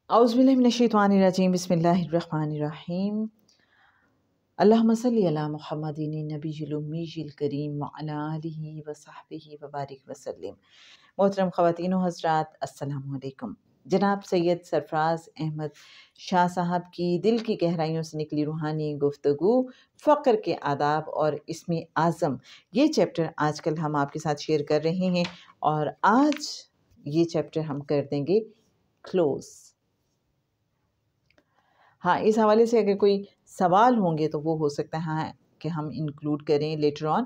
औज़ुबिल्लाहि मिनश्शैतानिर्रजीम बिस्मिल्लाहिर्रहमानिर्रहीम। अल्लाहुम्मा सल्लि अला मुहम्मदिन नबिय्यिल उम्मिय्यिल करीम व अला आलिहि व सहबिहि व बारिक वसल्लम। मोहतरम ख़वातीन व हज़रात, अस्सलामु अलैकुम। जनाब सैयद सरफराज अहमद शाह साहब की दिल की गहराइयों से निकली रूहानी गुफ्तगू फ़क्र के आदाब और इस्मे आज़म, ये चैप्टर आजकल हम आपके साथ शेयर कर रहे हैं और आज ये चैप्टर हम कर देंगे क्लोज़। हाँ, इस हवाले से अगर कोई सवाल होंगे तो वो हो सकता है कि हम इंक्लूड करें लेटर ऑन।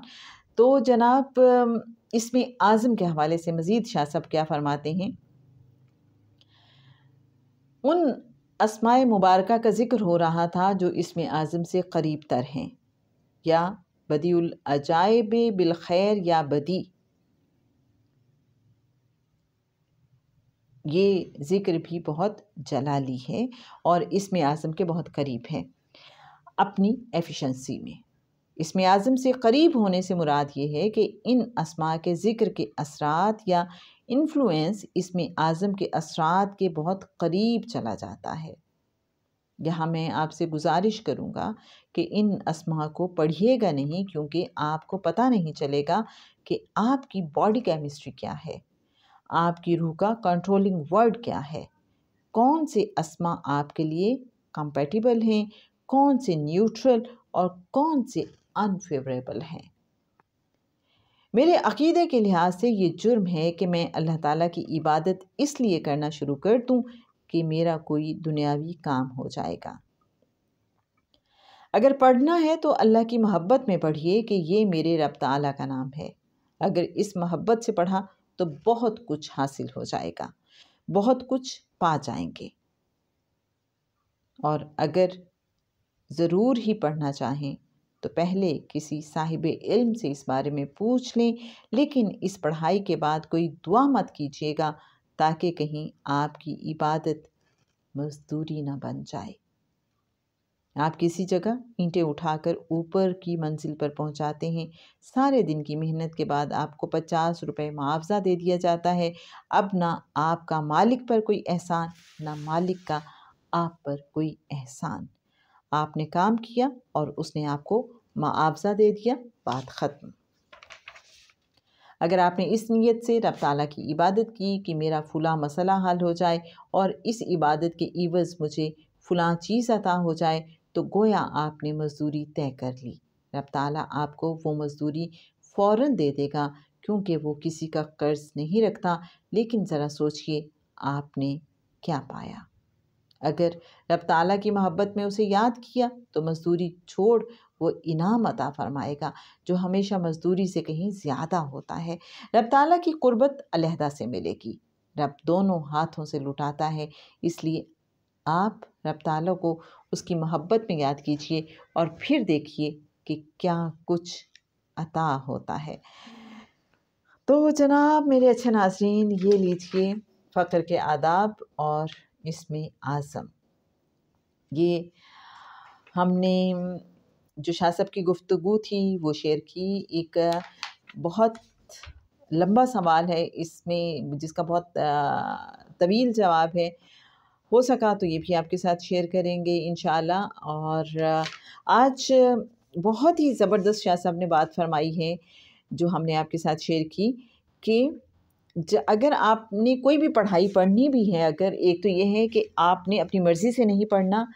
तो जनाब इसमें आज़म के हवाले से मज़ीद शाह साहब क्या फ़रमाते हैं, उन अस्माए मुबारका का ज़िक्र हो रहा था जो इसमें आज़म से करीब तर हैं, या बदीउल अजाइब बिल खैर या बदी, ये ज़िक्र भी बहुत जलाली है और इसमें आज़म के बहुत करीब है अपनी एफिशिएंसी में। इसमें आज़म से करीब होने से मुराद ये है कि इन अस्मा के ज़िक्र के असरात या इन्फ्लुएंस इसमें आज़म के असरात के बहुत करीब चला जाता है। यहाँ मैं आपसे गुजारिश करूँगा कि इन अस्मा को पढ़िएगा नहीं, क्योंकि आपको पता नहीं चलेगा कि आपकी बॉडी केमिस्ट्री क्या है, आपकी रूह का कंट्रोलिंग वर्ड क्या है, कौन से अस्मा आपके लिए कंपैटिबल हैं, कौन से न्यूट्रल और कौन से अनफेवरेबल हैं। मेरे अक़ीदे के लिहाज से ये जुर्म है कि मैं अल्लाह ताला की इबादत इसलिए करना शुरू कर दूँ कि मेरा कोई दुनियावी काम हो जाएगा। अगर पढ़ना है तो अल्लाह की मोहब्बत में पढ़िए कि ये मेरे रब ताला का नाम है। अगर इस मोहब्बत से पढ़ा तो बहुत कुछ हासिल हो जाएगा, बहुत कुछ पा जाएंगे। और अगर ज़रूर ही पढ़ना चाहें तो पहले किसी साहिब इल्म से इस बारे में पूछ लें, लेकिन इस पढ़ाई के बाद कोई दुआ मत कीजिएगा ताकि कहीं आपकी इबादत मजदूरी ना बन जाए। आप किसी जगह ईंटें उठाकर ऊपर की मंजिल पर पहुंचाते हैं, सारे दिन की मेहनत के बाद आपको 50 रुपये मुआवजा दे दिया जाता है। अब ना आपका मालिक पर कोई एहसान, ना मालिक का आप पर कोई एहसान। आपने काम किया और उसने आपको मुआवजा दे दिया, बात ख़त्म। अगर आपने इस नीयत से रब ताला की इबादत की कि मेरा फ़ुला मसला हल हो जाए और इस इबादत के इवज़ मुझे फ़ुला चीज़ अता हो जाए, तो गोया आपने मज़दूरी तय कर ली। रब ताला आपको वो मज़दूरी फ़ौरन दे देगा, क्योंकि वो किसी का कर्ज़ नहीं रखता। लेकिन ज़रा सोचिए आपने क्या पाया। अगर रब ताला की मोहब्बत में उसे याद किया तो मज़दूरी छोड़ वो इनाम अता फ़रमाएगा जो हमेशा मज़दूरी से कहीं ज़्यादा होता है। रब ताला की क़ुर्बत अलहदा से मिलेगी। रब दोनों हाथों से लुटाता है, इसलिए आप रब ताला को उसकी मोहब्बत में याद कीजिए और फिर देखिए कि क्या कुछ अता होता है। तो जनाब मेरे अच्छे नाज़रीन, ये लीजिए फ़क्र के आदाब और इसमें आज़म। ये हमने जो शाह साहब की गुफ्तगू थी वो शेयर की। एक बहुत लंबा सवाल है इसमें जिसका बहुत तवील जवाब है। हो सका तो ये भी आपके साथ शेयर करेंगे इंशाअल्लाह। और आज बहुत ही ज़बरदस्त शाह साहब ने बात फरमाई है जो हमने आपके साथ शेयर की कि अगर आपने कोई भी पढ़ाई पढ़नी भी है, अगर एक तो ये है कि आपने अपनी मर्ज़ी से नहीं पढ़ना।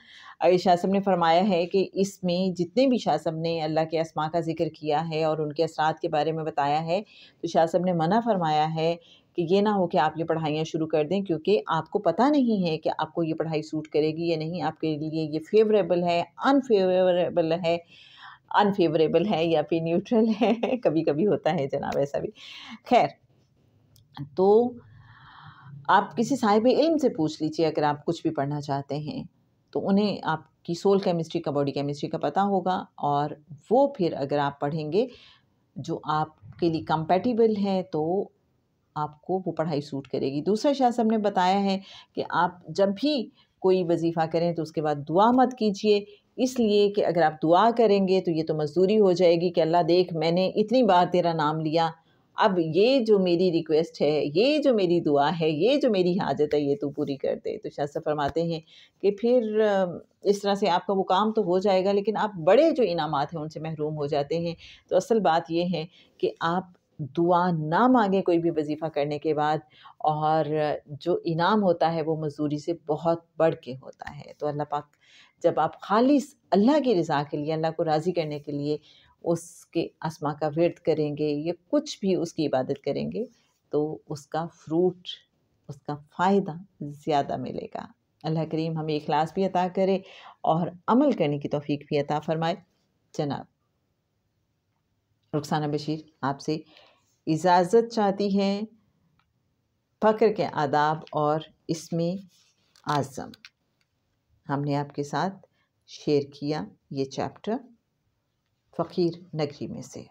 शाह साहब ने फरमाया है कि इसमें जितने भी शाह साहब ने अल्लाह के अस्मा का ज़िक्र किया है और उनके असरात के बारे में बताया है, तो शाह साहब ने मना फरमाया है कि ये ना हो कि आप ये पढ़ाइयाँ शुरू कर दें, क्योंकि आपको पता नहीं है कि आपको ये पढ़ाई सूट करेगी या नहीं, आपके लिए ये फेवरेबल है, अनफेवरेबल है या फिर न्यूट्रल है। कभी कभी होता है जनाब ऐसा भी। खैर, तो आप किसी साहिब इल्म से पूछ लीजिए अगर आप कुछ भी पढ़ना चाहते हैं, तो उन्हें आपकी सोल केमिस्ट्री का, बॉडी केमिस्ट्री का पता होगा और वो फिर अगर आप पढ़ेंगे जो आपके लिए कंपैटिबल है तो आपको वो पढ़ाई सूट करेगी। दूसरा शाह साहब ने बताया है कि आप जब भी कोई वजीफ़ा करें तो उसके बाद दुआ मत कीजिए, इसलिए कि अगर आप दुआ करेंगे तो ये तो मजदूरी हो जाएगी कि अल्लाह देख, मैंने इतनी बार तेरा नाम लिया अब ये जो मेरी रिक्वेस्ट है, ये जो मेरी दुआ है, ये जो मेरी हाजत है, ये तू पूरी कर दे। तो शाह साहब फरमाते हैं कि फिर इस तरह से आपका वो काम तो हो जाएगा, लेकिन आप बड़े जो इनामात हैं उनसे महरूम हो जाते हैं। तो असल बात ये है कि आप दुआ ना मांगें कोई भी वजीफ़ा करने के बाद, और जो इनाम होता है वो मज़दूरी से बहुत बढ़ के होता है। तो अल्लाह पाक, जब आप खालिस अल्लाह की रज़ा के लिए, अल्लाह को राज़ी करने के लिए उसके अस्मा का विर्द करेंगे या कुछ भी उसकी इबादत करेंगे, तो उसका फ्रूट, उसका फ़ायदा ज़्यादा मिलेगा। अल्लाह करीम हमें इखलास भी अता करे और अमल करने की तौफ़ीक भी अता फ़रमाए। जनाब रुखसाना बशीर आपसे इजाज़त चाहती हैं फ़क्र के आदाब और इसमें आज़म। हमने आपके साथ शेयर किया ये चैप्टर फ़कीर नगरी में से।